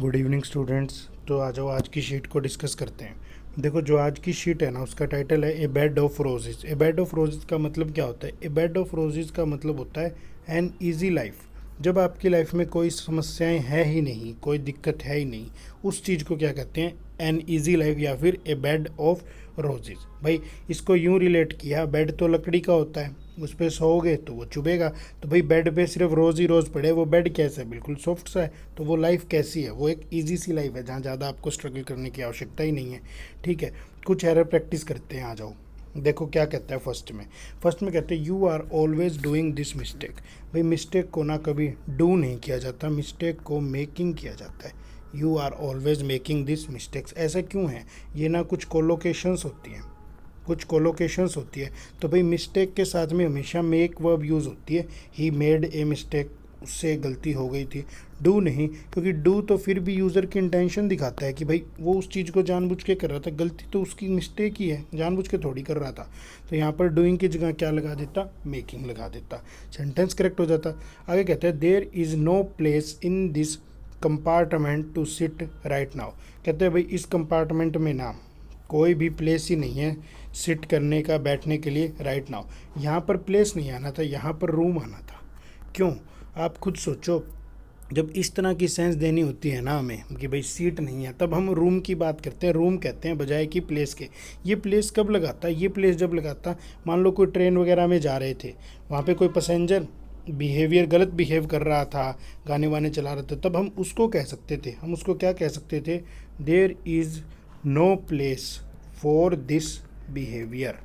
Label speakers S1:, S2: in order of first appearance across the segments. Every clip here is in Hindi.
S1: Good evening students. तो आ जाओ आज की शीट को डिस्कस करते हैं। देखो, जो आज की शीट है ना, उसका टाइटल है a bed of roses. A bed of roses का मतलब क्या होता है? ए बेड ऑफ रोजेज का मतलब होता है एन ईजी लाइफ। जब आपकी लाइफ में कोई समस्याएं है ही नहीं, कोई दिक्कत है ही नहीं, उस चीज़ को क्या कहते हैं? एन ईजी लाइफ या फिर ए बेड ऑफ रोजेज। भाई, इसको यूं रिलेट किया, बेड तो लकड़ी का होता है, उस पर सोओगे तो वो चुभेगा। तो भाई बेड पे सिर्फ रोज़ ही रोज़ पड़े, वो बेड कैसा है? बिल्कुल सॉफ्ट सा है। तो वो लाइफ कैसी है? वो एक इजी सी लाइफ है जहाँ ज़्यादा आपको स्ट्रगल करने की आवश्यकता ही नहीं है। ठीक है, कुछ एरर प्रैक्टिस करते हैं, आ जाओ। देखो क्या कहता है फर्स्ट में कहते हैं you are always doing this mistake. भाई मिस्टेक को ना कभी डू नहीं किया जाता, मिस्टेक को मेकिंग किया जाता है। You are always making this mistakes. ऐसा क्यों है? ये ना कुछ कोलोकेशंस होती हैं, कुछ कोलोकेशंस होती है। तो भाई मिस्टेक के साथ में हमेशा मेक वर्ब यूज़ होती है। ही मेड ए मिस्टेक, उससे गलती हो गई थी। डू नहीं, क्योंकि डू तो फिर भी यूज़र की इंटेंशन दिखाता है कि भाई वो उस चीज़ को जानबूझ के कर रहा था, गलती तो उसकी मिस्टेक ही है, जानबूझ के थोड़ी कर रहा था। तो यहाँ पर डूइंग की जगह क्या लगा देता? मेकिंग लगा देता, सेंटेंस करेक्ट हो जाता। आगे कहते हैं there is no place in this compartment to sit right now. कहते हैं भाई इस कंपार्टमेंट में ना कोई भी प्लेस ही नहीं है सिट करने का, बैठने के लिए राइट नाउ। यहाँ पर प्लेस नहीं आना था, यहाँ पर रूम आना था। क्यों? आप खुद सोचो। जब इस तरह की सेंस देनी होती है ना हमें कि भाई सीट नहीं है, तब हम रूम की बात करते हैं, रूम कहते हैं बजाय कि प्लेस के। ये प्लेस कब लगाता? ये प्लेस जब लगाता, मान लो कोई ट्रेन वगैरह में जा रहे थे, वहाँ पे कोई पैसेंजर गलत बिहेव कर रहा था, गाने वाने चला रहा था, तब हम उसको कह सकते थे, हम उसको क्या कह सकते थे? There is no place for this behaviour.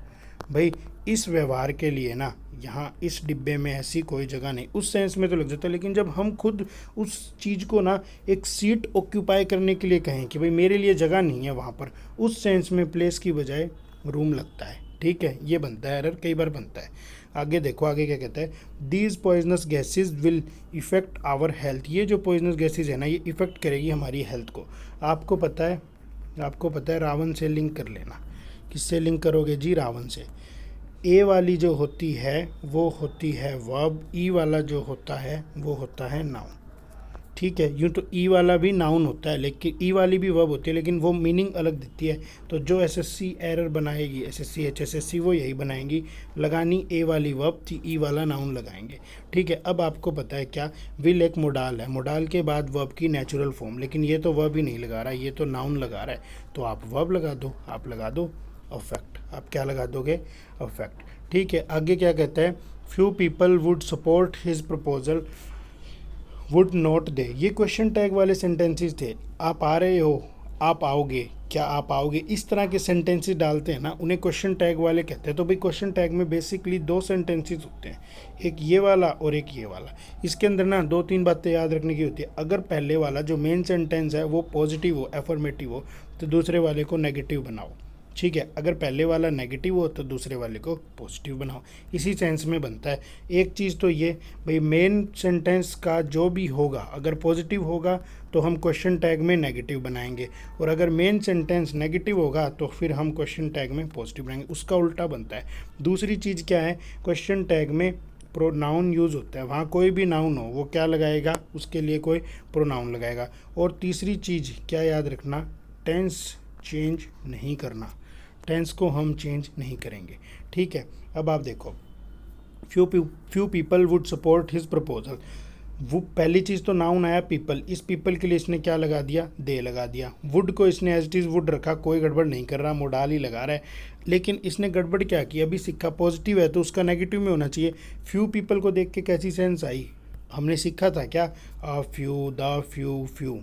S1: भाई इस व्यवहार के लिए ना यहाँ इस डिब्बे में ऐसी कोई जगह नहीं, उस सेंस में तो लग जाता है। लेकिन जब हम खुद उस चीज़ को ना एक सीट ऑक्यूपाई करने के लिए कहें कि भाई मेरे लिए जगह नहीं है वहाँ पर, उस सेंस में प्लेस की बजाय रूम लगता है। ठीक है, ये बनता है एरर, कई बार बनता है। आगे देखो, आगे क्या कहता है? These poisonous gases will effect our health. ये जो पॉइजनस गैसेज है ना, ये इफ़ेक्ट करेगी हमारी हेल्थ को। आपको पता है रावण से लिंक कर लेना। किससे लिंक करोगे जी? रावण से। ए वाली जो होती है वो होती है वर्ब, ई वाला जो होता है वो होता है नाउन। ठीक है, यूँ तो ई वाला भी नाउन होता है, लेकिन ई वाली भी वर्ब होती है, लेकिन वो मीनिंग अलग देती है। तो जो एसएससी एरर बनाएगी, एसएससी एचएसएससी, वो यही बनाएंगी, लगानी ए वाली वर्ब थी, ई वाला नाउन लगाएंगे। ठीक है, अब आपको पता है क्या? विल एक मोडाल है, मोडाल के बाद वर्ब की नेचुरल फॉर्म, लेकिन ये तो वर्ब ही नहीं लगा रहा है, ये तो नाउन लगा रहा है। तो आप वर्ब लगा दो, आप लगा दो अफेक्ट। आप क्या लगा दोगे? अफेक्ट। ठीक है, आगे क्या कहता है? Few people would support his proposal would not they. ये क्वेश्चन टैग वाले सेंटेंसेस थे। आप आ रहे हो, आप आओगे, क्या आप आओगे, इस तरह के सेंटेंसेस डालते हैं ना, उन्हें क्वेश्चन टैग वाले कहते हैं। तो भाई क्वेश्चन टैग में बेसिकली दो सेंटेंसेस होते हैं, एक ये वाला और एक ये वाला। इसके अंदर ना दो तीन बातें याद रखने की होती है। अगर पहले वाला जो मेन सेंटेंस है वो पॉजिटिव हो, एफर्मेटिव हो, तो दूसरे वाले को नेगेटिव बनाओ। ठीक है, अगर पहले वाला नेगेटिव हो तो दूसरे वाले को पॉजिटिव बनाओ। इसी सेंस में बनता है। एक चीज़ तो ये, भाई मेन सेंटेंस का जो भी होगा, अगर पॉजिटिव होगा तो हम क्वेश्चन टैग में नेगेटिव बनाएंगे, और अगर मेन सेंटेंस नेगेटिव होगा तो फिर हम क्वेश्चन टैग में पॉजिटिव बनाएंगे। उसका उल्टा बनता है। दूसरी चीज़ क्या है? क्वेश्चन टैग में प्रोनाउन यूज़ होता है। वहाँ कोई भी नाउन हो वो क्या लगाएगा? उसके लिए कोई प्रोनाउन लगाएगा। और तीसरी चीज़ क्या याद रखना? टेंस चेंज नहीं करना, टेंस को हम चेंज नहीं करेंगे। ठीक है, अब आप देखो, few people would support his proposal. वो पहली चीज़ तो नाउन आया पीपल, इस पीपल के लिए इसने क्या लगा दिया? दे लगा दिया। वुड को इसने एज इट इज़ वुड रखा, कोई गड़बड़ नहीं कर रहा, मोडाल ही लगा रहा है। लेकिन इसने गड़बड़ क्या की? अभी सीखा पॉजिटिव है तो उसका नेगेटिव में होना चाहिए। फ्यू पीपल को देख के कैसी सेंस आई? हमने सीखा था क्या? A few, the few, few.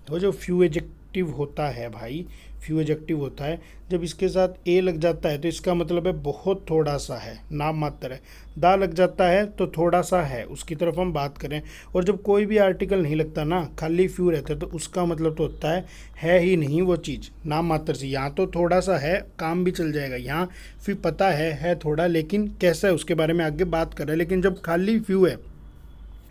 S1: तो जो फ्यू एडजेक्टिव होता है भाई, फ्यू एडजेक्टिव होता है, जब इसके साथ ए लग जाता है तो इसका मतलब है बहुत थोड़ा सा है, नाम मात्र है। दा लग जाता है तो थोड़ा सा है, उसकी तरफ हम बात करें। और जब कोई भी आर्टिकल नहीं लगता ना, खाली फ्यू रहता है, तो उसका मतलब तो होता है ही नहीं वो चीज़, नाम मात्र से। यहाँ तो थोड़ा सा है, काम भी चल जाएगा। यहाँ फिर पता है थोड़ा, लेकिन कैसा है उसके बारे में आगे बात कर रहे हैं। लेकिन जब खाली फ्यू है,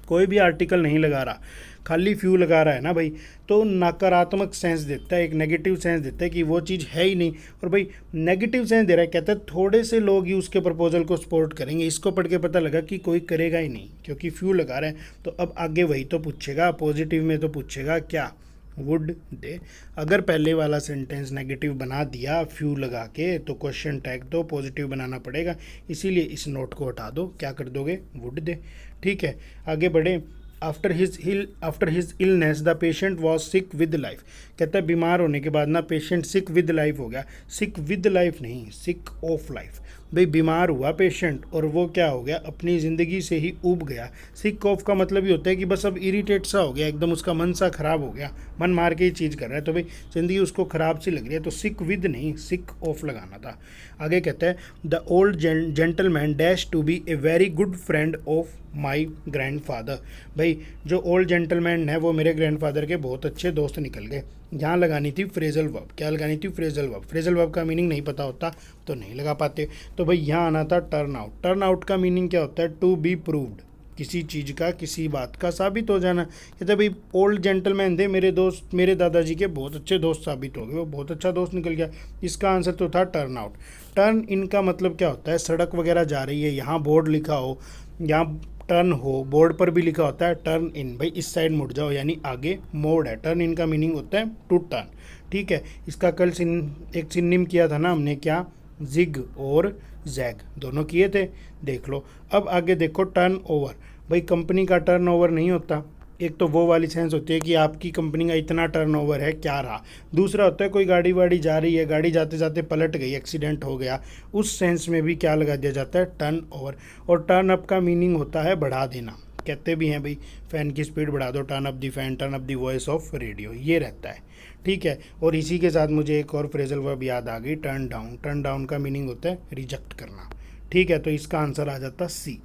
S1: कोई भी आर्टिकल नहीं लगा रहा, खाली फ्यू लगा रहा है ना भाई, तो नकारात्मक सेंस देता है, एक नेगेटिव सेंस देता है कि वो चीज़ है ही नहीं। और भाई नेगेटिव सेंस दे रहा है, कहता है थोड़े से लोग ही उसके प्रपोजल को सपोर्ट करेंगे। इसको पढ़ के पता लगा कि कोई करेगा ही नहीं, क्योंकि फ्यू लगा रहा है। तो अब आगे वही तो पूछेगा, पॉजिटिव में तो पूछेगा क्या? Would they. अगर पहले वाला सेंटेंस नेगेटिव बना दिया फ्यू लगा के तो क्वेश्चन टैग तो पॉजिटिव बनाना पड़ेगा, इसीलिए इस नोट को हटा दो, क्या कर दोगे, वुड दे। ठीक है, आगे बढ़े। After his illness the patient was sick with life. कहता है बीमार होने के बाद ना पेशेंट सिक विद लाइफ हो गया, सिक विद लाइफ नहीं, सिक ऑफ लाइफ। भाई बीमार हुआ पेशेंट और वो क्या हो गया, अपनी ज़िंदगी से ही ऊब गया। सिक ऑफ का मतलब ये होता है कि बस अब इरिटेट सा हो गया, एकदम उसका मन सा खराब हो गया, मन मार के ही चीज़ कर रहा है, तो भाई ज़िंदगी उसको ख़राब सी लग रही है, तो सिक विद नहीं, सिक ऑफ लगाना था। आगे कहता है the old gentleman dash to be a very good friend of my grandfather. भाई जो ओल्ड जेंटलमैन है वो मेरे ग्रैंडफादर के बहुत अच्छे दोस्त निकल गए। यहाँ लगानी थी फ्रेजल वर्ब, क्या लगानी थी, फ्रेजल वर्ब। फ्रेजल वर्ब का मीनिंग नहीं पता होता तो नहीं लगा पाते, तो भाई यहाँ आना था टर्न आउट। टर्न आउट का मीनिंग क्या होता है, टू बी प्रूव्ड, किसी चीज़ का, किसी बात का साबित हो जाना। कहते भाई ओल्ड जेंटलमैन थे मेरे दोस्त, मेरे दादाजी के बहुत अच्छे दोस्त साबित हो गए, वो बहुत अच्छा दोस्त निकल गया। इसका आंसर तो था टर्न आउट। टर्न इन का मतलब क्या होता है, सड़क वगैरह जा रही है, यहाँ बोर्ड लिखा हो, यहाँ टर्न हो, बोर्ड पर भी लिखा होता है टर्न इन, भाई इस साइड मुड़ जाओ, यानी आगे मोड़ है। टर्न इन का मीनिंग होता है टू टर्न। ठीक है, इसका कल एक सिनोनिम किया था ना हमने, क्या, जिग और जैग, दोनों किए थे, देख लो। अब आगे देखो टर्न ओवर। भाई कंपनी का टर्न ओवर नहीं होता, एक तो वो वाली सेंस होती है कि आपकी कंपनी का इतना टर्नओवर है, क्या रहा। दूसरा होता है कोई गाड़ी वाड़ी जा रही है, गाड़ी जाते जाते पलट गई, एक्सीडेंट हो गया, उस सेंस में भी क्या लगा दिया जाता है, टर्न ओवर। और टर्न अप का मीनिंग होता है बढ़ा देना, कहते भी हैं भाई फ़ैन की स्पीड बढ़ा दो, turn up the fan, turn up the voice of radio, ये रहता है। ठीक है, और इसी के साथ मुझे एक और फ्रेजल वर्ब याद आ गई, टर्न डाउन। टर्न डाउन का मीनिंग होता है रिजेक्ट करना। ठीक है, तो इसका आंसर आ जाता सी।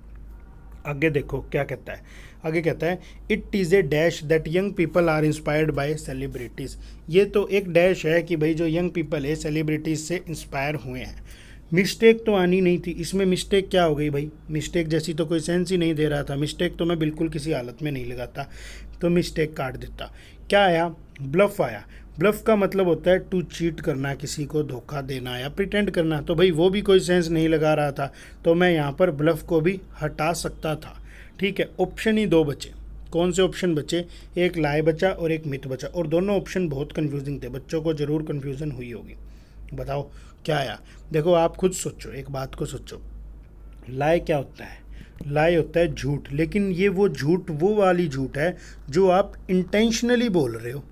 S1: आगे देखो क्या कहता है, आगे कहता है it is a dash that young people are inspired by celebrities. ये तो एक डैश है कि भाई जो यंग पीपल है सेलिब्रिटीज़ से इंस्पायर हुए हैं। मिस्टेक तो आनी नहीं थी, इसमें मिस्टेक क्या हो गई भाई, मिस्टेक जैसी तो कोई सेंस ही नहीं दे रहा था, मिस्टेक तो मैं बिल्कुल किसी हालत में नहीं लगाता, तो मिस्टेक काट देता। क्या आया, ब्लफ आया। ब्लफ का मतलब होता है टू चीट करना, किसी को धोखा देना या प्रिटेंड करना, तो भाई वो भी कोई सेंस नहीं लगा रहा था, तो मैं यहाँ पर ब्लफ को भी हटा सकता था। ठीक है, ऑप्शन ही दो बचे। कौन से ऑप्शन बचे, एक लाए बचा और एक मिथ बचा, और दोनों ऑप्शन बहुत कन्फ्यूजिंग थे, बच्चों को ज़रूर कन्फ्यूज़न हुई होगी। बताओ क्या आया, देखो आप खुद सोचो, एक बात को सोचो, लाए क्या होता है, लाए होता है झूठ, लेकिन ये वो झूठ, वो वाली झूठ है जो आप इंटेंशनली बोल रहे हो,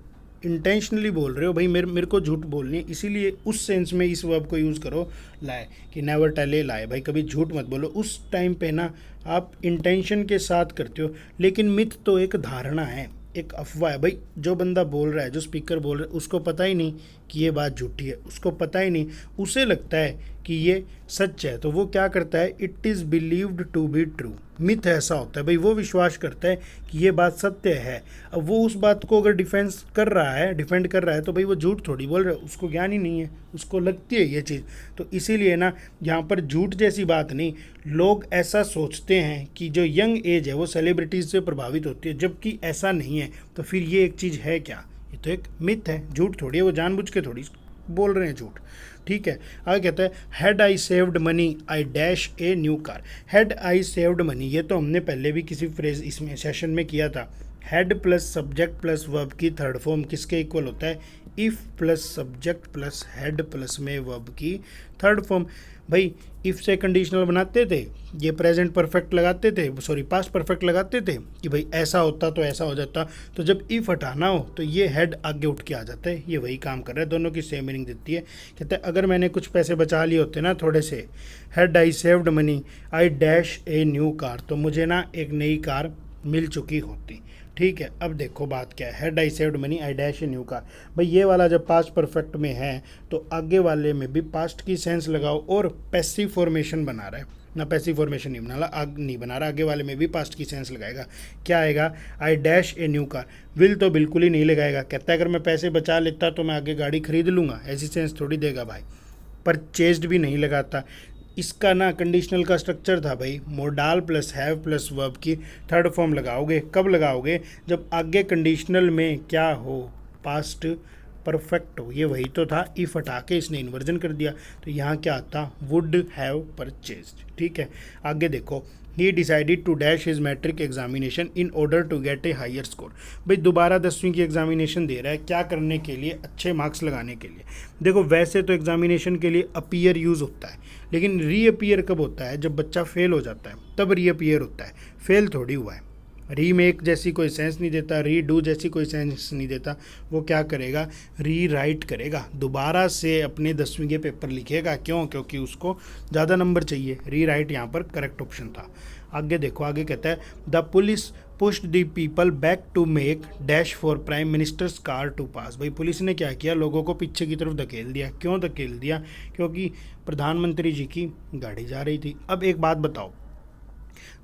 S1: इंटेंशनली बोल रहे हो भाई, मेरे को झूठ बोलनी है, इसीलिए उस सेंस में इस वर्ब को यूज़ करो लाए, कि नेवर टेल ए लाए, भाई कभी झूठ मत बोलो। उस टाइम पे ना आप इंटेंशन के साथ करते हो, लेकिन मिथ तो एक धारणा है, एक अफवाह है। भाई जो बंदा बोल रहा है, जो स्पीकर बोल रहा है, उसको पता ही नहीं कि ये बात झूठी है, उसको पता ही नहीं, उसे लगता है कि ये सच है, तो वो क्या करता है, it is believed to be true. Myth ऐसा होता है भाई, वो विश्वास करता है कि ये बात सत्य है। अब वो उस बात को अगर डिफेंड कर रहा है तो भाई वो झूठ थोड़ी बोल रहा है, उसको ज्ञान ही नहीं है, उसको लगती है ये चीज़। तो इसीलिए ना यहाँ पर झूठ जैसी बात नहीं, लोग ऐसा सोचते हैं कि जो यंग एज है वो सेलिब्रिटीज़ से प्रभावित होती है, जबकि ऐसा नहीं है। तो फिर ये एक चीज़ है क्या, ये तो एक मिथ है, झूठ थोड़ी है, वो जानबूझ के थोड़ी बोल रहे हैं झूठ। ठीक है, आगे कहता है had I saved money I dash a new car. Had I saved money, ये तो हमने पहले भी किसी फ्रेज इसमें सेशन में किया था। Had plus subject plus verb की थर्ड फॉर्म किसके इक्वल होता है, if plus subject plus had plus में वर्ब की थर्ड फॉर्म। भाई इफ़ से कंडीशनल बनाते थे, ये प्रेजेंट परफेक्ट लगाते थे, सॉरी पास्ट परफेक्ट लगाते थे कि भाई ऐसा होता तो ऐसा हो जाता, तो जब इफ़ हटाना हो तो ये हेड आगे उठ के आ जाता है, ये वही काम कर रहा है, दोनों की सेम मीनिंग देती है। कहते हैं अगर मैंने कुछ पैसे बचा लिए होते ना थोड़े से, had I saved money I dash a new car, तो मुझे ना एक नई कार मिल चुकी होती। ठीक है, अब देखो बात क्या है, had I saved money I dash a new car. भाई ये वाला जब पास्ट परफेक्ट में है तो आगे वाले में भी पास्ट की सेंस लगाओ, और पैसिव फॉर्मेशन बना रहा है ना, पैसिव फॉर्मेशन नहीं बना रहा, आगे वाले में भी पास्ट की सेंस लगाएगा। क्या आएगा, I dash a new car. Will तो बिल्कुल ही नहीं लगाएगा, कहता है अगर मैं पैसे बचा लेता तो मैं आगे गाड़ी खरीद लूँगा, ऐसी सेंस थोड़ी देगा भाई। परचेज्ड भी नहीं लगाता। इसका ना कंडीशनल का स्ट्रक्चर था भाई, modal plus have plus verb की थर्ड फॉर्म लगाओगे, कब लगाओगे, जब आगे कंडीशनल में क्या हो, पास्ट परफेक्ट हो। ये वही तो था, इफ हटा के इसने इन्वर्जन कर दिया, तो यहाँ क्या आता, वुड हैव परचेज्ड। ठीक है, आगे देखो he decided to dash his matric examination in order to get a higher score. भाई दोबारा 10वीं की एग्जामिनेशन दे रहा है, क्या करने के लिए? अच्छे मार्क्स लगाने के लिए। देखो वैसे तो एग्जामिनेशन के लिए अपीयर यूज़ होता है, लेकिन रीअपीयर कब होता है? जब बच्चा फेल हो जाता है तब रीअपीयर होता है, फेल थोड़ी हुआ है। रीमेक जैसी कोई सेंस नहीं देता, रीडू जैसी कोई सेंस नहीं देता। वो क्या करेगा? री राइट करेगा, दोबारा से अपने 10वीं के पेपर लिखेगा। क्यों? क्योंकि उसको ज़्यादा नंबर चाहिए। री राइट यहाँ पर करेक्ट ऑप्शन था। आगे देखो, आगे कहता है the police pushed the people back to make dash for prime minister's car to pass. भाई पुलिस ने क्या किया? लोगों को पीछे की तरफ धकेल दिया। क्यों धकेल दिया? क्योंकि प्रधानमंत्री जी की गाड़ी जा रही थी। अब एक बात बताओ,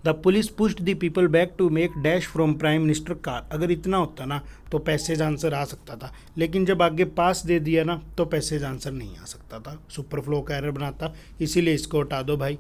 S1: the police pushed the people back to make dash from prime minister car. अगर इतना होता ना तो पैसेज आंसर आ सकता था, लेकिन जब आगे पास दे दिया ना तो पैसेज आंसर नहीं आ सकता था, सुपरफ्लो का एरर बनाता। इसीलिए इसको हटा दो भाई,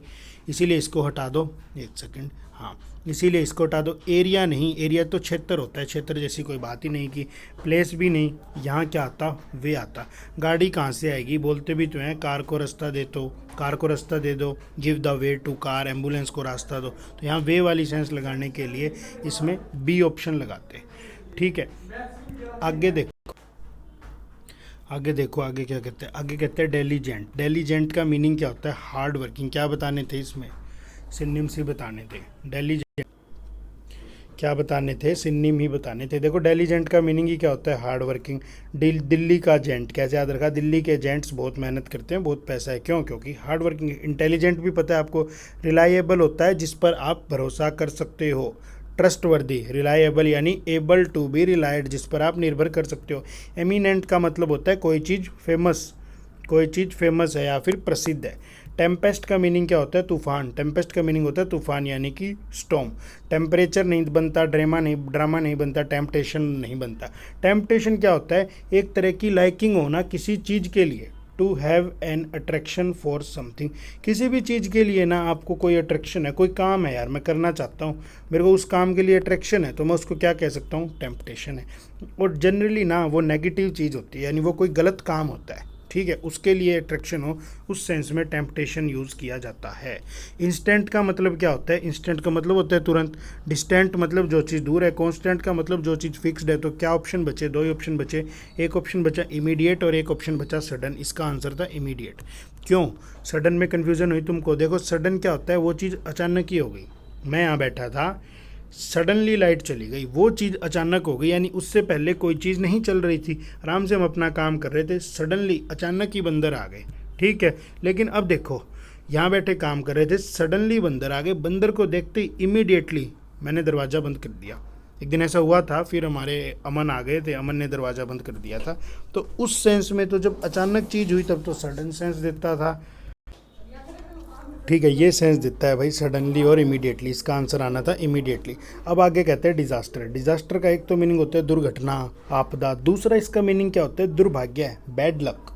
S1: इसीलिए इसको हटा दो। एक सेकंड, हाँ इसीलिए इसको हटा दो। एरिया नहीं, एरिया तो क्षेत्र होता है, क्षेत्र जैसी कोई बात ही नहीं की। प्लेस भी नहीं, यहाँ क्या आता? वे आता। गाड़ी कहाँ से आएगी? बोलते भी तो हैं कार को रास्ता दे, तो कार को रास्ता दे दो, give the way to car, ambulance को रास्ता दो। तो यहाँ वे वाली सेंस लगाने के लिए इसमें बी ऑप्शन लगाते। ठीक है, आगे देखो, आगे देखो, आगे क्या कहते हैं? आगे कहते हैं डेलीजेंट। डेलीजेंट का मीनिंग क्या होता है? Hard working. क्या बताने थे इसमें? सिनोनिम ही बताने थे। डेलीजेंट क्या बताने थे? सिनोनिम ही बताने थे। देखो डेलीजेंट का मीनिंग ही क्या होता है? Hard working. दिल्ली का जेंट, कैसे याद रखा? दिल्ली के जेंट्स बहुत मेहनत करते हैं, बहुत पैसा है। क्यों? क्योंकि हार्ड वर्किंग। इंटेलिजेंट भी पता है आपको, रिलायबल होता है जिस पर आप भरोसा कर सकते हो। ट्रस्टवर्दी, रिलायबल यानी एबल टू बी रिलायड, जिस पर आप निर्भर कर सकते हो। एमिनेंट का मतलब होता है कोई चीज़ फेमस, कोई चीज़ फेमस है या फिर प्रसिद्ध है। टेम्पेस्ट का मीनिंग क्या होता है? तूफान। टेम्पेस्ट का मीनिंग होता है तूफान यानी कि स्टॉर्म। टेम्परेचर नहीं बनता, ड्रामा नहीं बनता, टेम्पटेशन नहीं बनता। टेम्पटेशन क्या होता है? एक तरह की लाइकिंग होना किसी चीज़ के लिए। To have an attraction for something, किसी भी चीज़ के लिए ना आपको कोई अट्रैक्शन है, कोई काम है यार मैं करना चाहता हूँ, मेरे को उस काम के लिए अट्रैक्शन है, तो मैं उसको क्या कह सकता हूँ? टेम्पटेशन है। और जनरली ना वो नेगेटिव चीज़ होती है, यानी वो कोई गलत काम होता है। ठीक है, उसके लिए अट्रैक्शन हो, उस सेंस में टेम्पटेशन यूज़ किया जाता है। इंस्टेंट का मतलब क्या होता है? इंस्टेंट का मतलब होता है तुरंत। डिस्टेंट मतलब जो चीज़ दूर है। कॉन्स्टेंट का मतलब जो चीज़ फिक्स्ड है। तो क्या ऑप्शन बचे? 2 ही ऑप्शन बचे। एक ऑप्शन बचा इमीडिएट और एक ऑप्शन बचा सडन। इसका आंसर था इमीडिएट। क्यों सडन में कन्फ्यूजन हुई तुमको? देखो सडन क्या होता है? वो चीज़ अचानक ही हो गई। मैं यहाँ बैठा था, सडनली लाइट चली गई, वो चीज़ अचानक हो गई, यानी उससे पहले कोई चीज़ नहीं चल रही थी, आराम से हम अपना काम कर रहे थे, सडनली अचानक ही बंदर आ गए। ठीक है, लेकिन अब देखो यहाँ बैठे काम कर रहे थे, सडनली बंदर आ गए, बंदर को देखते ही इमीडिएटली मैंने दरवाज़ा बंद कर दिया। एक दिन ऐसा हुआ था, फिर हमारे अमन आ गए थे, अमन ने दरवाज़ा बंद कर दिया था। तो उस सेंस में तो जब अचानक चीज़ हुई तब तो सडन सेंस देता था। ठीक है, ये सेंस देता है भाई सडनली और इमीडिएटली। इसका आंसर आना था इमीडिएटली। अब आगे कहते हैं डिजास्टर। डिजास्टर का एक तो मीनिंग होता है दुर्घटना, आपदा। दूसरा इसका मीनिंग क्या होता है? दुर्भाग्य है, बैड लक।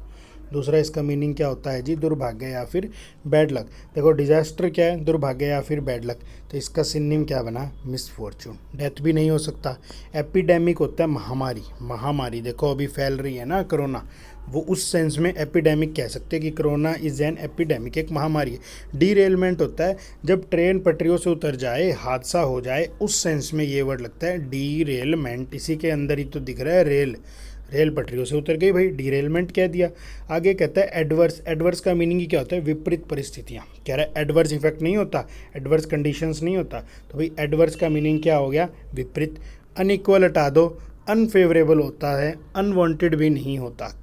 S1: दूसरा इसका मीनिंग क्या होता है जी? दुर्भाग्य या फिर बैड लक। देखो डिजास्टर क्या है? दुर्भाग्य या फिर बैड लक। तो इसका सिनोनिम क्या बना? मिसफॉर्चून। डेथ भी नहीं हो सकता। एपिडेमिक होता है महामारी। महामारी देखो अभी फैल रही है ना कोरोना, वो उस सेंस में एपिडेमिक कह सकते हैं कि कोरोना इज़ एन एपिडेमिक, एक महामारी है। डीरेलमेंट होता है जब ट्रेन पटरियों से उतर जाए, हादसा हो जाए, उस सेंस में ये वर्ड लगता है डीरेलमेंट। इसी के अंदर ही तो दिख रहा है रेल, रेल पटरियों से उतर गई भाई, डीरेलमेंट कह दिया। आगे कहता है एडवर्स। एडवर्स का मीनिंग ही क्या होता है? विपरीत परिस्थितियाँ। कह रहा है एडवर्स इफेक्ट नहीं होता, एडवर्स कंडीशंस नहीं होता। तो भाई एडवर्स का मीनिंग क्या हो गया? विपरीत। अनइक्वल हटा दो, अनफेवरेबल होता है, अनवांटेड भी नहीं होता।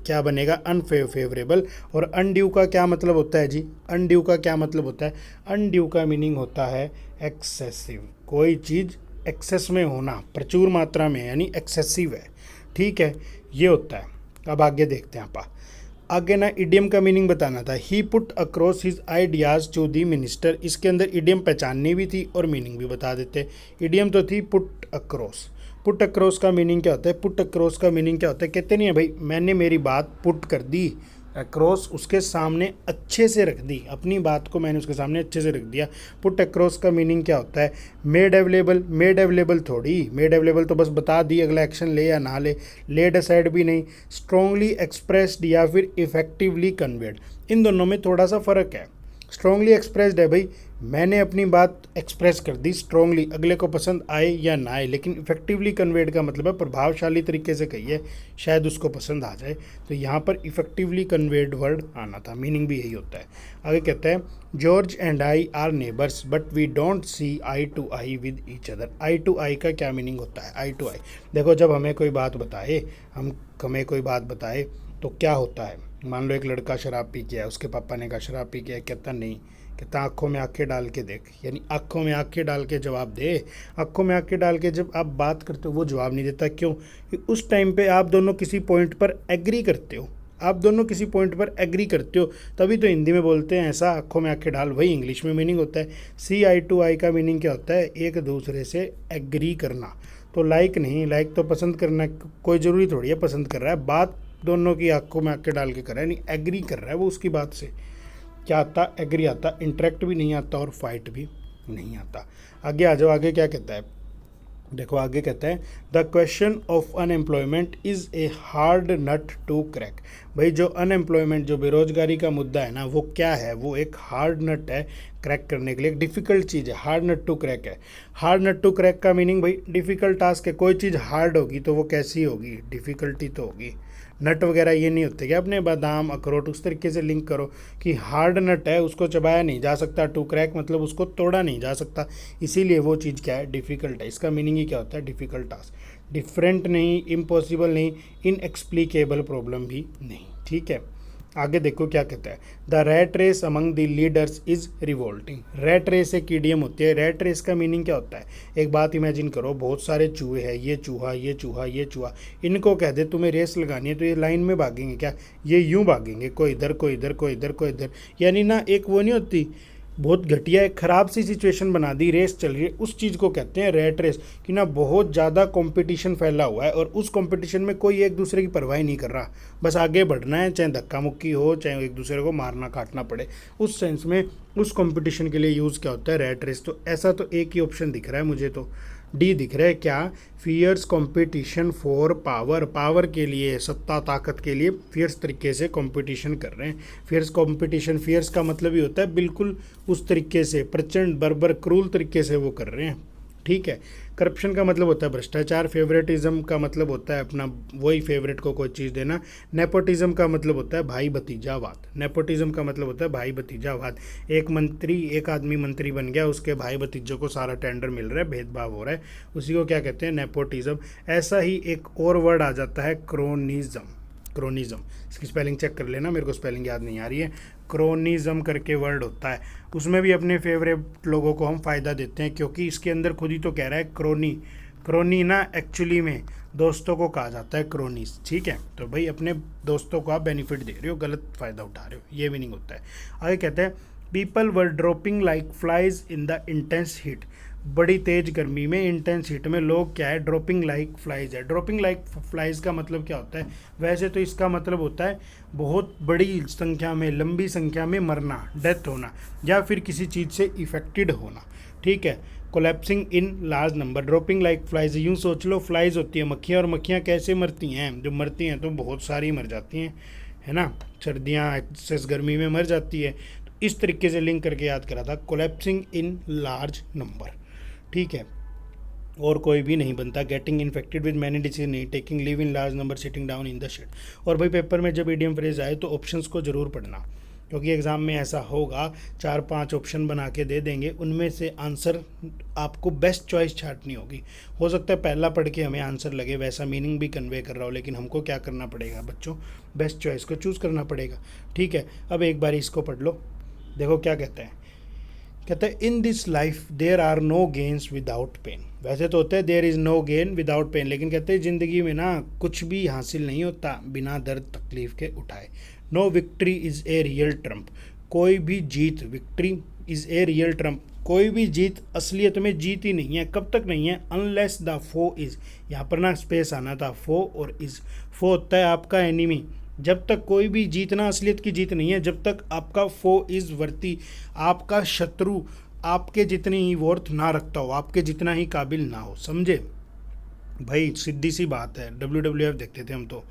S1: क्या बनेगा? अनफेवरेबल। और अनड्यू का क्या मतलब होता है जी? अनड्यू का क्या मतलब होता है? अनड्यू का मीनिंग होता है एक्सेसिव। कोई चीज़ एक्सेस में होना, प्रचुर मात्रा में, यानी एक्सेसिव है। ठीक है, ये होता है। अब आगे देखते हैं आप। आगे ना इडियम का मीनिंग बताना था। He put across his ideas to the minister. इसके अंदर इडियम पहचाननी भी थी और मीनिंग भी बता देते। इडियम तो थी पुट अक्रॉस। पुट अक्रॉस का मीनिंग क्या होता है? पुट अक्रॉस का मीनिंग क्या होता है? कहते नहीं है भाई मैंने मेरी बात पुट कर दी अक्रॉस, उसके सामने अच्छे से रख दी, अपनी बात को मैंने उसके सामने अच्छे से रख दिया। पुट अक्रॉस का मीनिंग क्या होता है? Made available. मेड अवेलेबल थोड़ी, मेड अवेलेबल तो बस बता दी अगला एक्शन ले या ना ले, लेड असाइड भी नहीं। स्ट्रांगली एक्सप्रेस्ड या फिर इफेक्टिवली कन्वेड, इन दोनों में थोड़ा सा फ़र्क है। स्ट्रांगली एक्सप्रेस्ड है भाई मैंने अपनी बात एक्सप्रेस कर दी स्ट्रांगली, अगले को पसंद आए या ना आए, लेकिन इफेक्टिवली कन्वेड का मतलब है प्रभावशाली तरीके से कहिए, शायद उसको पसंद आ जाए। तो यहाँ पर इफेक्टिवली कन्वेड वर्ड आना था, मीनिंग भी यही होता है। आगे कहते हैं George and I are neighbours but we don't see eye to eye with each other. Eye to eye का क्या मीनिंग होता है? आई टू आई, देखो जब हमें कोई बात बताए, तो क्या होता है, मान लो एक लड़का शराब पी के आया, उसके पापा ने कहा शराब पी के आया, कहता नहीं, कहता आंखों में आंखें डाल के देख, यानी आंखों में आंखें डाल के जवाब दे। आंखों में आंखें डाल के जब आप बात करते हो वो जवाब नहीं देता, क्यों? कि उस टाइम पे आप दोनों किसी पॉइंट पर एग्री करते हो, तभी तो हिंदी में बोलते हैं ऐसा, आंखों में आंखें डाल, वही इंग्लिश में मीनिंग होता है। सी आई टू आई का मीनिंग क्या होता है? एक दूसरे से एग्री करना। तो लाइक नहीं, लाइक तो पसंद करना, कोई ज़रूरी थोड़ी है पसंद कर रहा है, बात दोनों की आंखों में आंखें डाल के कर रहा है, यानी एग्री कर रहा है वो उसकी बात से। क्या आता? एग्री आता, इंटरेक्ट भी नहीं आता और फाइट भी नहीं आता। आगे आ जाओ, आगे क्या कहता है, देखो आगे कहता है the question of unemployment is a hard nut to crack. भाई जो अनएम्प्लॉयमेंट, जो बेरोजगारी का मुद्दा है ना, वो क्या है? वो एक हार्ड नट है क्रैक करने के लिए, एक डिफ़िकल्ट चीज़ है, हार्ड नट टू क्रैक है। हार्ड नट टू क्रैक का मीनिंग भाई डिफ़िकल्ट टास्क है। कोई चीज़ हार्ड होगी तो वो कैसी होगी? डिफ़िकल्टी तो होगी। नट वगैरह ये नहीं होते कि अपने बादाम अखरोट उस तरीके से लिंक करो कि हार्ड नट है, उसको चबाया नहीं जा सकता, टू क्रैक मतलब उसको तोड़ा नहीं जा सकता, इसीलिए वो चीज़ क्या है? डिफ़िकल्ट है। इसका मीनिंग ही क्या होता है? Difficult task. डिफरेंट नहीं, इम्पॉसिबल नहीं, इनएक्सप्लिकेबल प्रॉब्लम भी नहीं। ठीक है, आगे देखो क्या कहता है, the rat race among the leaders is revolting. Rat race एक ईडियम होती है। रैट रेस का मीनिंग क्या होता है? एक बात इमेजिन करो, बहुत सारे चूहे हैं, ये चूहा, ये चूहा, ये चूहा, इनको कह दे तुम्हें रेस लगानी है तो ये लाइन में भागेंगे क्या? ये यूं भागेंगे, कोई इधर कोई इधर कोई इधर कोई इधर, यानी ना एक वो नहीं होती, बहुत घटिया एक ख़राब सी सिचुएशन बना दी, रेस चल रही है, उस चीज़ को कहते हैं रैट रेस। कि ना बहुत ज़्यादा कंपटीशन फैला हुआ है और उस कंपटीशन में कोई एक दूसरे की परवाह नहीं कर रहा, बस आगे बढ़ना है, चाहे धक्का मुक्की हो, चाहे एक दूसरे को मारना काटना पड़े। उस सेंस में उस कंपटीशन के लिए यूज़ क्या होता है? Rat race. तो ऐसा तो एक ही ऑप्शन दिख रहा है मुझे, तो डी दिख रहा है। क्या? Fierce competition for power, power के लिए, सत्ता ताकत के लिए फियर्स तरीके से कंपटीशन कर रहे हैं। फियर्स कंपटीशन, फियर्स का मतलब ही होता है बिल्कुल उस तरीके से, प्रचंड बर्बर क्रूल तरीके से वो कर रहे हैं। ठीक है, करप्शन का मतलब होता है भ्रष्टाचार। फेवरेटिज्म का मतलब होता है अपना वही फेवरेट को कोई चीज़ देना। नेपोटिज्म का मतलब होता है भाई भतीजावाद। नेपोटिज्म का मतलब होता है भाई भतीजावाद। एक आदमी मंत्री बन गया, उसके भाई भतीजों को सारा टेंडर मिल रहा है, भेदभाव हो रहा है, उसी को क्या कहते हैं? नेपोटिज्म। ऐसा ही एक और वर्ड आ जाता है क्रोनिज्म। क्रोनिज्म, इसकी स्पेलिंग चेक कर लेना, मेरे को स्पेलिंग याद नहीं आ रही है। क्रोनिज्म करके वर्ड होता है, उसमें भी अपने फेवरेट लोगों को हम फ़ायदा देते हैं, क्योंकि इसके अंदर खुद ही तो कह रहा है क्रोनी। क्रोनी ना एक्चुअली में दोस्तों को कहा जाता है क्रोनीज। ठीक है, तो भाई अपने दोस्तों को आप बेनिफिट दे रहे हो, गलत फ़ायदा उठा रहे हो, ये मीनिंग होता है। आगे कहते हैं people were dropping like flies in the intense heat. बड़ी तेज गर्मी में, इंटेंस हीट में लोग क्या है? ड्रॉपिंग लाइक फ्लाइज है। ड्रॉपिंग लाइक फ्लाइज का मतलब क्या होता है? वैसे तो इसका मतलब होता है बहुत बड़ी संख्या में, लंबी संख्या में मरना, डेथ होना, या फिर किसी चीज़ से इफेक्टेड होना। ठीक है, कोलैप्सिंग इन large number. Dropping like flies, यूँ सोच लो फ्लाइज होती है मक्खियाँ, और मक्खियाँ कैसे मरती हैं? जब मरती हैं तो बहुत सारी मर जाती हैं, है ना, सर्दियाँ एक्सेस गर्मी में मर जाती है। तो इस तरीके से लिंक करके याद करा था, कोलैप्सिंग इन लार्ज नंबर। ठीक है, और कोई भी नहीं बनता। Getting infected with many disease नहीं, taking leave in large number, sitting down in the shade. और भाई पेपर में जब ईडियम फ्रेज आए तो ऑप्शंस को ज़रूर पढ़ना, क्योंकि एग्ज़ाम में ऐसा होगा 4-5 ऑप्शन बना के दे देंगे, उनमें से आंसर आपको बेस्ट चॉइस छांटनी होगी। हो सकता है पहला पढ़ के हमें आंसर लगे वैसा मीनिंग भी कन्वे कर रहा हो, लेकिन हमको क्या करना पड़ेगा बच्चों? बेस्ट चॉइस को चूज़ करना पड़ेगा। ठीक है, अब एक बार इसको पढ़ लो, देखो क्या कहते हैं। कहते हैं in this life there are no gains without pain. वैसे तो होता है there is no gain without pain, लेकिन कहते हैं ज़िंदगी में ना कुछ भी हासिल नहीं होता बिना दर्द तकलीफ़ के उठाए। No victory is a real triumph. कोई भी जीत, victory is a real triumph, कोई भी जीत असलियत में जीत ही नहीं है। कब तक नहीं है? अनलेस द फो इज़, यहाँ पर ना स्पेस आना था, फो और इज़। फो होता है आपका एनिमी। जब तक कोई भी जीतना असलियत की जीत नहीं है, जब तक आपका फो इज़ वर्ती, आपका शत्रु आपके जितनी ही वर्थ ना रखता हो, आपके जितना ही काबिल ना हो। समझे भाई? सीधी सी बात है। WWF देखते थे हम तो,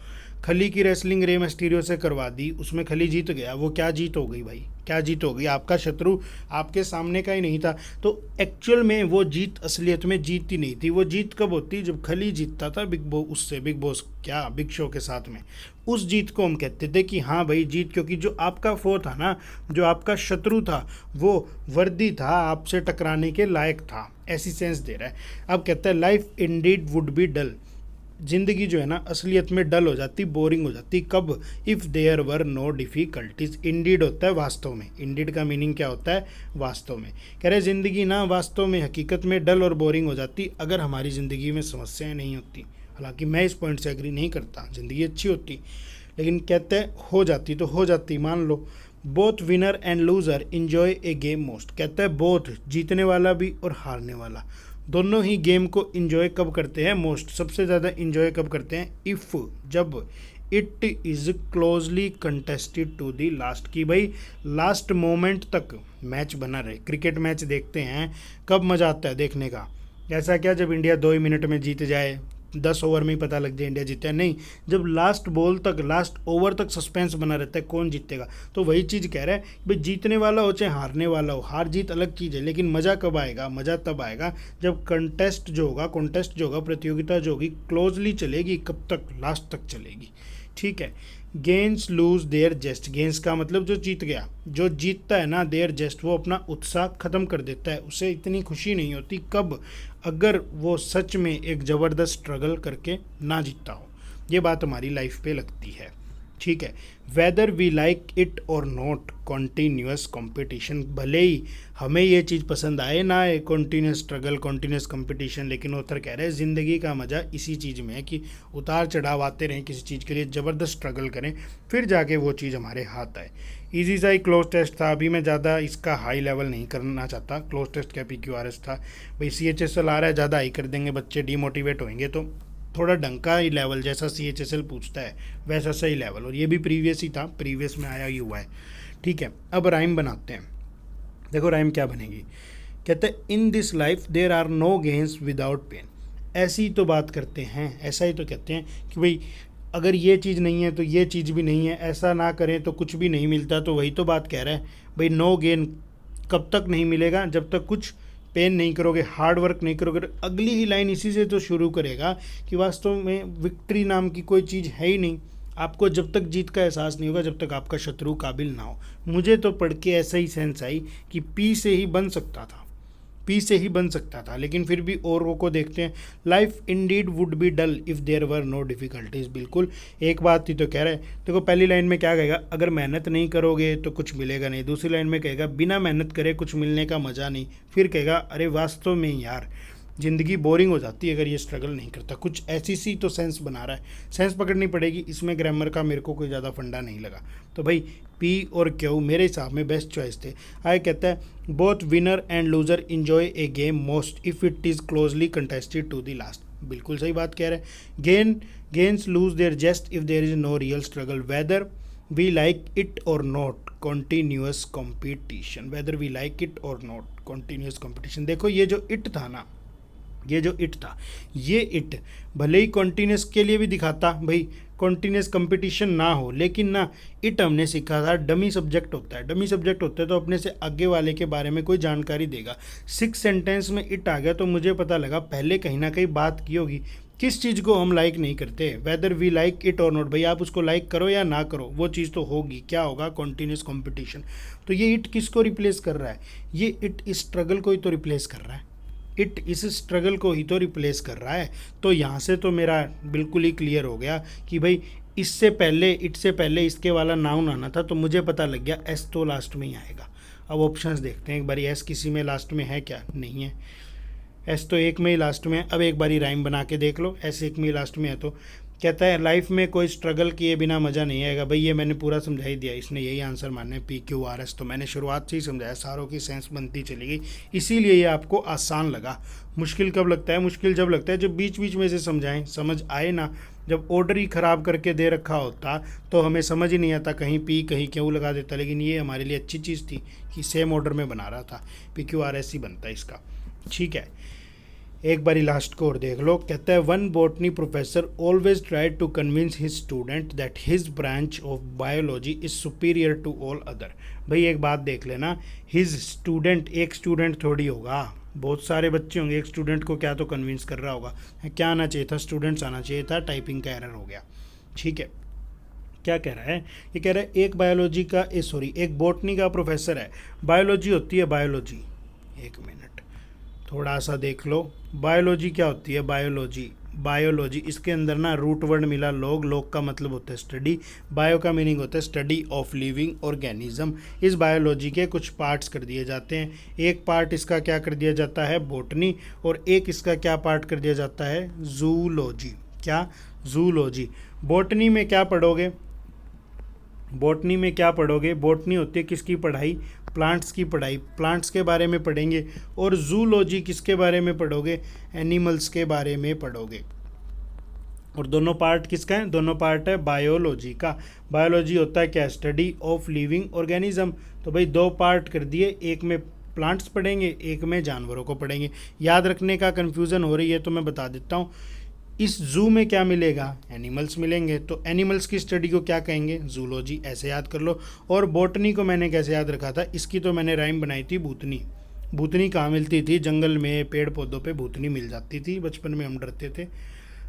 S1: खली की रेसलिंग रे मिस्टीरियो से करवा दी, उसमें खली जीत गया, वो क्या जीत हो गई भाई, क्या जीत हो गई, आपका शत्रु आपके सामने का ही नहीं था। तो एक्चुअल में वो जीत असलियत में जीत ही नहीं थी। वो जीत कब होती, जब खली जीतता था बिग बॉस क्या बिग शो के साथ में, उस जीत को हम कहते थे कि हाँ भाई जीत, क्योंकि जो आपका फो था ना, जो आपका शत्रु था, वो वर्दी था, आपसे टकराने के लायक था, ऐसी सेंस दे रहा है। अब कहता है लाइफ इंडीड वुड बी डल, ज़िंदगी जो है ना असलियत में डल हो जाती, बोरिंग हो जाती। कब, if there were no difficulties. Indeed होता है वास्तव में, इंडीड का मीनिंग क्या होता है, वास्तव में। कह रहे ज़िंदगी ना वास्तव में हकीकत में डल और बोरिंग हो जाती अगर हमारी ज़िंदगी में समस्याएं नहीं होती। हालांकि मैं इस पॉइंट से एग्री नहीं करता, ज़िंदगी अच्छी होती, लेकिन कहते हैं हो जाती तो हो जाती। मान लो both winner and loser enjoy a game most, कहता है बोथ, जीतने वाला भी और हारने वाला, दोनों ही गेम को इन्जॉय कब करते हैं, मोस्ट, सबसे ज़्यादा इन्जॉय कब करते हैं, इफ़, जब it is closely contested to the last, की भाई लास्ट मोमेंट तक मैच बना रहे। क्रिकेट मैच देखते हैं, कब मज़ा आता है देखने का, ऐसा क्या जब इंडिया 2 ही मिनट में जीत जाए, 10 ओवर में ही पता लग जाए इंडिया जीता है, नहीं, जब लास्ट बॉल तक, लास्ट ओवर तक सस्पेंस बना रहता है कौन जीतेगा। तो वही चीज़ कह रहा है भाई, जीतने वाला हो चाहे हारने वाला हो, हार जीत अलग चीज़ है, लेकिन मज़ा कब आएगा, मज़ा तब आएगा जब कॉन्टेस्ट जो होगा, प्रतियोगिता जो होगी क्लोजली चलेगी, कब तक, लास्ट तक चलेगी। ठीक है। गेंस लूज देयर जेस्ट, गेंस का मतलब जो जीत गया, जो जीतता है ना, देयर जेस्ट, वो अपना उत्साह खत्म कर देता है, उसे इतनी खुशी नहीं होती। कब, अगर वो सच में एक ज़बरदस्त स्ट्रगल करके ना जीतता हो। ये बात हमारी लाइफ पे लगती है। ठीक है। Weather we like it or not, continuous competition, भले ही हमें ये चीज़ पसंद आए ना आए, कॉन्टीन्यूस स्ट्रगल, कॉन्टीन्यूस कंपटीशन, लेकिन ऑथर कह रहे हैं ज़िंदगी का मज़ा इसी चीज़ में है कि उतार चढ़ाव आते रहें, किसी चीज़ के लिए ज़बरदस्त स्ट्रगल करें, फिर जाके वो चीज़ हमारे हाथ आए। ईजी सा ही क्लोज टेस्ट था, अभी मैं ज़्यादा इसका हाई लेवल नहीं करना चाहता। क्लोज टेस्ट क्या PQRS था भाई, CHSL आ रहा है, ज़्यादा हाई कर देंगे, बच्चे डीमोटिवेट होंगे, तो थोड़ा ढंग का ही लेवल, जैसा CHSL पूछता है वैसा सही लेवल, और ये भी प्रीवियस ही था, प्रीवियस में आया ही हुआ है। ठीक है। अब राइम बनाते हैं, देखो राइम क्या बनेगी। कहते हैं in this life there are no gains without pain, ऐसी तो बात करते हैं, ऐसा ही तो कहते हैं कि भाई अगर ये चीज़ नहीं है तो ये चीज़ भी नहीं है, ऐसा ना करें तो कुछ भी नहीं मिलता। तो वही तो बात कह रहा है भाई, नो गेन कब तक नहीं मिलेगा, जब तक कुछ पेन नहीं करोगे, हार्ड वर्क नहीं करोगे। अगली ही लाइन इसी से तो शुरू करेगा कि वास्तव में विक्ट्री नाम की कोई चीज़ है ही नहीं, आपको जब तक जीत का एहसास नहीं होगा, जब तक आपका शत्रु काबिल ना हो। मुझे तो पढ़ के ऐसा ही सेंस आई कि पी से ही बन सकता था, पी से ही बन सकता था, लेकिन फिर भी औरों को देखते हैं। Life indeed would be dull if there were no difficulties, बिल्कुल एक बात ही तो कह रहा है। देखो पहली लाइन में क्या कहेगा, अगर मेहनत नहीं करोगे तो कुछ मिलेगा नहीं। दूसरी लाइन में कहेगा बिना मेहनत करे कुछ मिलने का मज़ा नहीं। फिर कहेगा अरे वास्तव में यार ज़िंदगी बोरिंग हो जाती है अगर ये स्ट्रगल नहीं करता। कुछ ऐसी सी तो सेंस बना रहा है, सेंस पकड़नी पड़ेगी। इसमें ग्रामर का मेरे को कोई ज़्यादा फंडा नहीं लगा। तो भाई पी और क्यू मेरे हिसाब में बेस्ट चॉइस थे। आगे कहता है both winner and loser enjoy a game most if it is closely contested to the last, बिल्कुल सही बात कह रहे हैं। Gains lose their zest if there is no real struggle, whether we like it or not continuous competition, whether we like it or not continuous competition. देखो ये जो इट था ना, ये जो इट था, ये इट भले ही कॉन्टीन्यूस के लिए भी दिखाता भाई कॉन्टीन्यूस कंपटीशन ना हो, लेकिन ना इट हमने सीखा था डमी सब्जेक्ट होता है। डमी सब्जेक्ट होता है तो अपने से आगे वाले के बारे में कोई जानकारी देगा। 6 सेंटेंस में इट आ गया तो मुझे पता लगा पहले कहीं ना कहीं बात की होगी किस चीज़ को हम लाइक नहीं करते। Weather we like it or not, भाई आप उसको लाइक करो या ना करो वो चीज़ तो होगी। क्या होगा, कॉन्टीन्यूस कंपटीशन। तो ये इट किसको रिप्लेस कर रहा है, ये इट इस स्ट्रगल को ही तो रिप्लेस कर रहा है, इट इस स्ट्रगल को ही तो रिप्लेस कर रहा है। तो यहाँ से तो मेरा बिल्कुल ही क्लियर हो गया कि भाई इससे पहले, इट से पहले इसके वाला नाउन आना था, तो मुझे पता लग गया एस तो लास्ट में ही आएगा। अब ऑप्शंस देखते हैं एक बारी, एस किसी में लास्ट में है क्या, नहीं है, एस तो एक में ही लास्ट में है। अब एक बारी राइम बना के देख लो, एस एक में ही लास्ट में है। तो कहता है लाइफ में कोई स्ट्रगल किए बिना मज़ा नहीं आएगा। भाई ये मैंने पूरा समझा ही दिया, इसने यही आंसर माने PQRS। तो मैंने शुरुआत से ही समझाया, सारों की सेंस बनती चली गई, इसीलिए ये आपको आसान लगा। मुश्किल कब लगता है, मुश्किल जब लगता है जब बीच बीच में से समझाएं, समझ आए ना। जब ऑर्डर ही ख़राब करके दे रखा होता तो हमें समझ ही नहीं आता, कहीं पी कहीं क्यों लगा देता। लेकिन ये हमारे लिए अच्छी चीज़ थी कि सेम ऑर्डर में बना रहा था, PQRS ही बनता है इसका। ठीक है। एक बारी लास्ट को और देख लो। कहता है one botany professor always try to convince his student that his branch of biology is superior to all other. भाई एक बात देख लेना, हिज स्टूडेंट, एक स्टूडेंट थोड़ी होगा, बहुत सारे बच्चे होंगे, एक स्टूडेंट को क्या तो कन्विंस कर रहा होगा। क्या आना चाहिए था, स्टूडेंट्स आना चाहिए था, टाइपिंग का एरर हो गया। ठीक है, क्या कह रहा है, ये कह रहा है एक बायोलॉजी का एक बॉटनी का प्रोफेसर है। बायोलॉजी होती है बायोलॉजी, एक मिनट थोड़ा सा देख लो, बायोलॉजी क्या होती है, बायोलॉजी इसके अंदर ना रूट वर्ड मिला लोग का मतलब होता है स्टडी, बायो का मीनिंग होता है स्टडी ऑफ लिविंग ऑर्गेनिज्म। इस बायोलॉजी के कुछ पार्ट्स कर दिए जाते हैं, एक पार्ट इसका क्या कर दिया जाता है, बॉटनी, और एक इसका क्या पार्ट कर दिया जाता है, जूलॉजी। क्या, जूलॉजी। बॉटनी में क्या पढ़ोगे, बॉटनी होती है किसकी पढ़ाई, प्लांट्स की पढ़ाई, प्लांट्स के बारे में पढ़ेंगे। और जूलॉजी किसके बारे में पढ़ोगे, एनिमल्स के बारे में पढ़ोगे। और दोनों पार्ट किसका है, दोनों पार्ट है बायोलॉजी का। बायोलॉजी होता है क्या, स्टडी ऑफ लिविंग ऑर्गेनिज्म। तो भाई दो पार्ट कर दिए, एक में प्लांट्स पढ़ेंगे, एक में जानवरों को पढ़ेंगे। याद रखने का कन्फ्यूज़न हो रही है तो मैं बता देता हूँ, इस जू में क्या मिलेगा, एनिमल्स मिलेंगे, तो एनिमल्स की स्टडी को क्या कहेंगे, जूलॉजी, ऐसे याद कर लो। और बॉटनी को मैंने कैसे याद रखा था, इसकी तो मैंने राइम बनाई थी, भूतनी। भूतनी कहाँ मिलती थी, जंगल में पेड़ पौधों पे भूतनी मिल जाती थी, बचपन में हम डरते थे,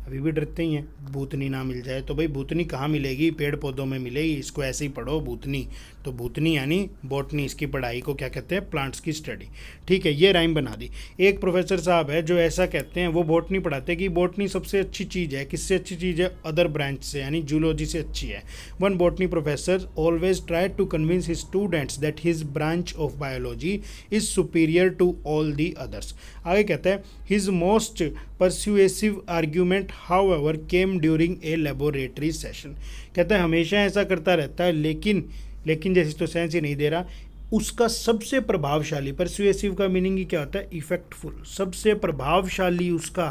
S1: अभी भी डरते ही हैं, भूतनी ना मिल जाए तो भाई भूतनी कहाँ मिलेगी, पेड़ पौधों में मिलेगी, इसको ऐसे ही पढ़ो भूतनी। तो भूतनी यानी बॉटनी, इसकी पढ़ाई को क्या कहते हैं, प्लांट्स की स्टडी। ठीक है, ये राइम बना दी। एक प्रोफेसर साहब है जो ऐसा कहते हैं, वो बॉटनी पढ़ाते हैं कि बॉटनी सबसे अच्छी चीज़ है, किससे अच्छी चीज़ है, अदर ब्रांच से, यानी जूलॉजी से अच्छी है। One botany professor always try to convince his students that his branch of biology is superior to all the others. आगे कहता है his most persuasive argument however came during a laboratory session. कहता है हमेशा ऐसा करता रहता है, लेकिन जैसे तो सेंस ही नहीं दे रहा। उसका सबसे प्रभावशाली, परस्यूएसिव का मीनिंग ही क्या होता है, इफेक्टफुल, सबसे प्रभावशाली उसका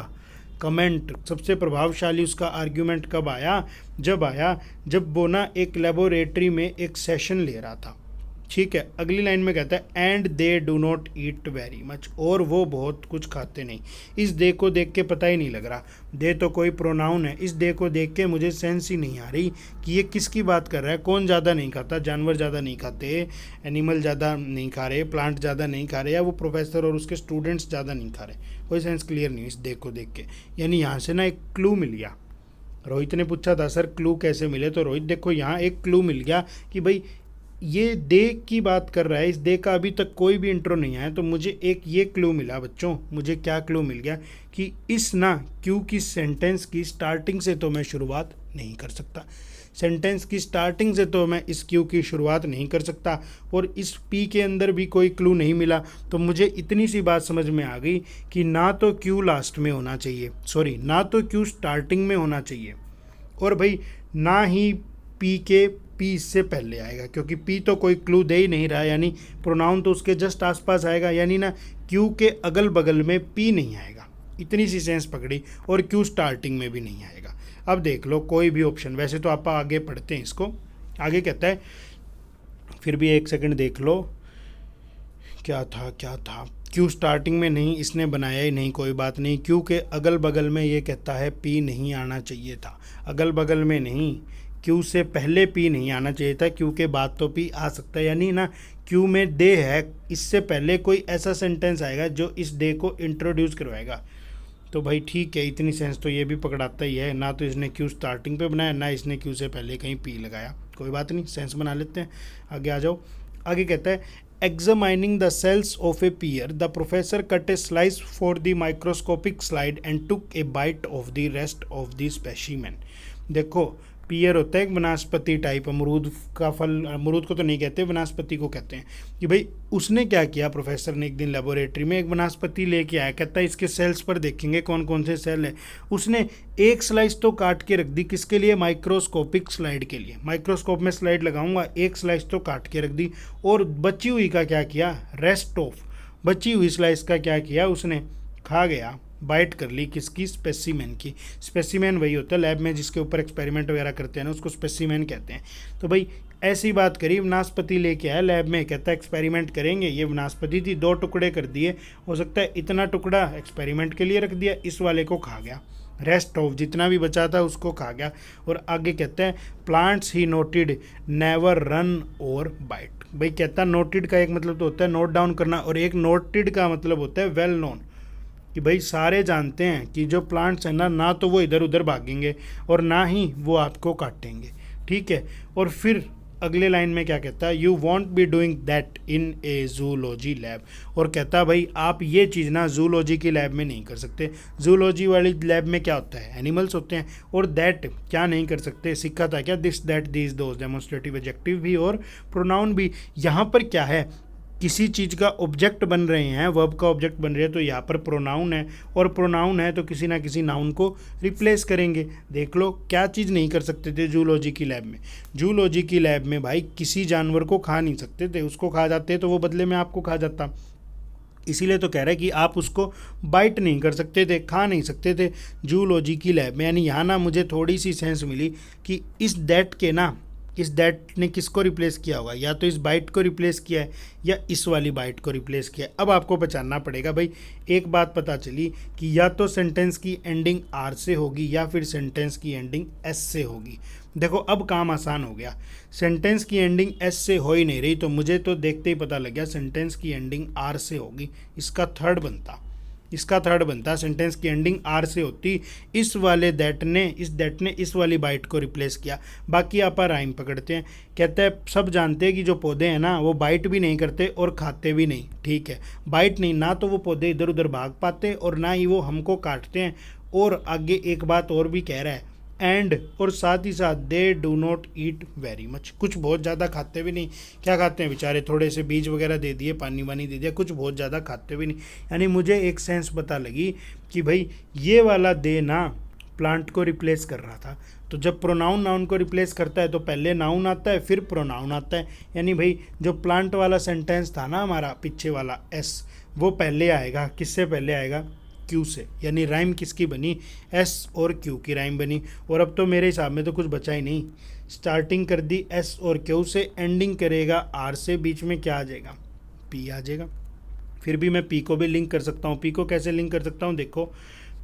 S1: कमेंट, सबसे प्रभावशाली उसका आर्ग्यूमेंट कब आया, जब वो ना एक लेबोरेटरी में एक सेशन ले रहा था। ठीक है, अगली लाइन में कहता है and they do not eat very much, और वो बहुत कुछ खाते नहीं। इस दे को देख के पता ही नहीं लग रहा, दे तो कोई प्रोनाउन है, इस दे को देख के मुझे सेंस ही नहीं आ रही कि ये किसकी बात कर रहा है। कौन ज़्यादा नहीं खाता, जानवर ज़्यादा नहीं खाते, एनिमल ज़्यादा नहीं खा रहे, प्लांट ज़्यादा नहीं खा रहे, या वो प्रोफेसर और उसके स्टूडेंट्स ज़्यादा नहीं खा रहे, कोई सेंस क्लियर नहीं इस दे को देख के। यानी यहाँ से ना एक क्लू मिल गया। रोहित ने पूछा था सर क्लू कैसे मिले, तो रोहित देखो यहाँ एक क्लू मिल गया कि भाई ये दे की बात कर रहा है, इस दे का अभी तक कोई भी इंट्रो नहीं आया, तो मुझे एक ये क्लू मिला बच्चों। मुझे क्या क्लू मिल गया कि इस ना क्यू की सेंटेंस की स्टार्टिंग से तो मैं शुरुआत नहीं कर सकता, सेंटेंस की स्टार्टिंग से तो मैं इस क्यू की शुरुआत नहीं कर सकता, और इस पी के अंदर भी कोई क्लू नहीं मिला। तो मुझे इतनी सी बात समझ में आ गई कि ना तो क्यू लास्ट में होना चाहिए, ना तो क्यू स्टार्टिंग में होना चाहिए, और भाई ना ही पी इससे पहले आएगा, क्योंकि पी तो कोई क्लू दे ही नहीं रहा है, यानी प्रोनाउन तो उसके जस्ट आसपास आएगा, यानी ना क्यू के अगल बगल में पी नहीं आएगा। इतनी सी सेंस पकड़ी, और क्यू स्टार्टिंग में भी नहीं आएगा। अब देख लो कोई भी ऑप्शन, वैसे तो आप आगे पढ़ते हैं इसको। आगे कहता है, फिर भी एक सेकंड देख लो, क्या था, क्यू स्टार्टिंग में नहीं, इसने बनाया ही नहीं, कोई बात नहीं। क्यू के अगल बगल में ये कहता है पी नहीं आना चाहिए था, अगल बगल में नहीं, क्यू से पहले पी नहीं आना चाहिए था, क्यू के बाद तो पी आ सकता है, यानी ना क्यू में दे है, इससे पहले कोई ऐसा सेंटेंस आएगा जो इस डे को इंट्रोड्यूस करवाएगा। तो भाई ठीक है, इतनी सेंस तो ये भी पकड़ाता ही है, ना तो इसने क्यू स्टार्टिंग पे बनाया, ना इसने क्यू से पहले कहीं पी लगाया, कोई बात नहीं, सेंस बना लेते हैं। आगे आ जाओ। आगे कहता है examining the cells of a pear, the professor cut a slice for the microscopic slide and took a bite of the rest of the specimen। देखो पियर होता है एक वनस्पति टाइप, अमरूद का फल, अमरूद को तो नहीं कहते, वनस्पति को कहते हैं। कि भाई उसने क्या किया, प्रोफेसर ने एक दिन लेबोरेटरी में एक वनस्पति लेके आया, कहता है इसके सेल्स पर देखेंगे कौन कौन से सेल है। उसने एक स्लाइस तो काट के रख दी, किसके लिए, माइक्रोस्कोपिक स्लाइड के लिए, माइक्रोस्कोप में स्लाइड लगाऊंगा, एक स्लाइस तो काट के रख दी, और बची हुई का क्या किया, रेस्ट ऑफ, बची हुई स्लाइस का क्या किया, उसने खा गया, बाइट कर ली, किसकी, स्पेसिमेन की। स्पेसिमेन वही होता है लैब में जिसके ऊपर एक्सपेरिमेंट वगैरह करते हैं ना, उसको स्पेसिमेन कहते हैं। तो भाई ऐसी बात करी, वनस्पति लेके आया लैब में, कहता है एक्सपेरिमेंट करेंगे। ये वनस्पति थी, 2 टुकड़े कर दिए, हो सकता है इतना टुकड़ा एक्सपेरिमेंट के लिए रख दिया, इस वाले को खा गया, रेस्ट ऑफ जितना भी बचा था उसको खा गया। और आगे कहते हैं plants he noted never run और बाइट। भाई कहता नोटेड का एक मतलब तो होता है नोट डाउन करना, और एक नोटेड का मतलब होता है वेल नोन, कि भाई सारे जानते हैं कि जो प्लांट्स हैं ना तो वो इधर उधर भागेंगे और ना ही वो आपको काटेंगे, ठीक है। और फिर अगले लाइन में क्या कहता है, you want be doing that in A zoology lab. और कहता है भाई आप ये चीज़ ना जूलॉजी की लैब में नहीं कर सकते। जूलॉजी वाली लैब में क्या होता है, एनिमल्स होते हैं। और दैट क्या नहीं कर सकते, सीखा था क्या, this that this those, demonstrative adjective भी और प्रोनाउन भी। यहाँ पर क्या है, किसी चीज़ का ऑब्जेक्ट बन रहे हैं, वर्ब का ऑब्जेक्ट बन रहे हैं, तो यहाँ पर प्रोनाउन है, और प्रोनाउन है तो किसी ना किसी नाउन को रिप्लेस करेंगे। देख लो क्या चीज़ नहीं कर सकते थे जूलॉजी की लैब में। जूलॉजी की लैब में भाई किसी जानवर को खा नहीं सकते थे, उसको खा जाते तो वो बदले में आपको खा जाता। इसीलिए तो कह रहा है कि आप उसको बाइट नहीं कर सकते थे, खा नहीं सकते थे जूलॉजी की लैब में। यानी यहाँ ना मुझे थोड़ी सी सेंस मिली कि इस दैट के ना, इस दैट ने किसको रिप्लेस किया होगा, या तो इस बाइट को रिप्लेस किया है या इस वाली बाइट को रिप्लेस किया है। अब आपको पहचानना पड़ेगा भाई। एक बात पता चली कि या तो सेंटेंस की एंडिंग आर से होगी या फिर सेंटेंस की एंडिंग एस से होगी। देखो अब काम आसान हो गया, सेंटेंस की एंडिंग एस से हो ही नहीं रही, तो मुझे तो देखते ही पता लग गया सेंटेंस की एंडिंग आर से होगी। इसका थर्ड बनता सेंटेंस की एंडिंग आर से होती। इस वाले दैट ने इस वाली बाइट को रिप्लेस किया। बाकी आप राइम पकड़ते हैं। कहते हैं सब जानते हैं कि जो पौधे हैं ना वो बाइट भी नहीं करते और खाते भी नहीं, ठीक है। बाइट नहीं, ना तो वो पौधे इधर उधर भाग पाते और ना ही वो हमको काटते हैं। और आगे एक बात और भी कह रहा है, एंड और साथ ही साथ they do not eat very much, कुछ बहुत ज़्यादा खाते भी नहीं। क्या खाते हैं बेचारे, थोड़े से बीज वगैरह दे दिए, पानी वानी दे दिया, कुछ बहुत ज़्यादा खाते भी नहीं। यानी मुझे एक सेंस पता लगी कि भाई ये वाला दे ना प्लांट को रिप्लेस कर रहा था। तो जब प्रोनाउन नाउन को रिप्लेस करता है तो पहले नाउन आता है फिर प्रोनाउन आता है। यानी भाई जो प्लांट वाला सेंटेंस था ना हमारा पीछे वाला एस, वो पहले आएगा, किससे पहले आएगा, क्यू से। यानी राइम किसकी बनी, एस और क्यू की राइम बनी। और अब तो मेरे हिसाब में तो कुछ बचा ही नहीं, स्टार्टिंग कर दी एस और क्यू से, एंडिंग करेगा आर से, बीच में क्या आ जाएगा, पी आ जाएगा। फिर भी मैं पी को भी लिंक कर सकता हूँ। पी को कैसे लिंक कर सकता हूँ, देखो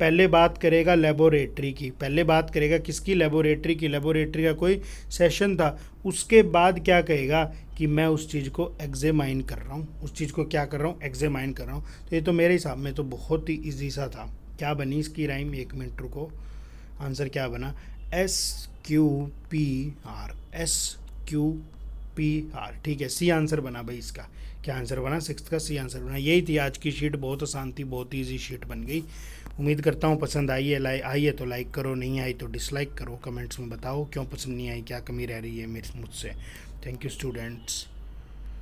S1: पहले बात करेगा लेबोरेटरी की, पहले बात करेगा किसकी, लेबोरेटरी की। लेबोरेटरी का कोई सेशन था, उसके बाद क्या कहेगा कि मैं उस चीज़ को एग्जामाइन कर रहा हूँ, उस चीज़ को क्या कर रहा हूँ, एग्जामाइन कर रहा हूँ। तो ये तो मेरे हिसाब में तो बहुत ही ईजी सा था। क्या बनी इसकी राइम, एक मिनट रुको, आंसर क्या बना, S Q P R, S Q P R, ठीक है। सी आंसर बना भाई इसका। क्या आंसर बना, 6th का सी आंसर बना। यही थी आज की शीट, बहुत आसान थी, बहुत ईजी शीट बन गई। उम्मीद करता हूँ पसंद आई है तो लाइक करो, नहीं आई तो डिसलाइक करो। कमेंट्स में बताओ क्यों पसंद नहीं आई, क्या कमी रह रही है मेरे मुझसे। Thank you students.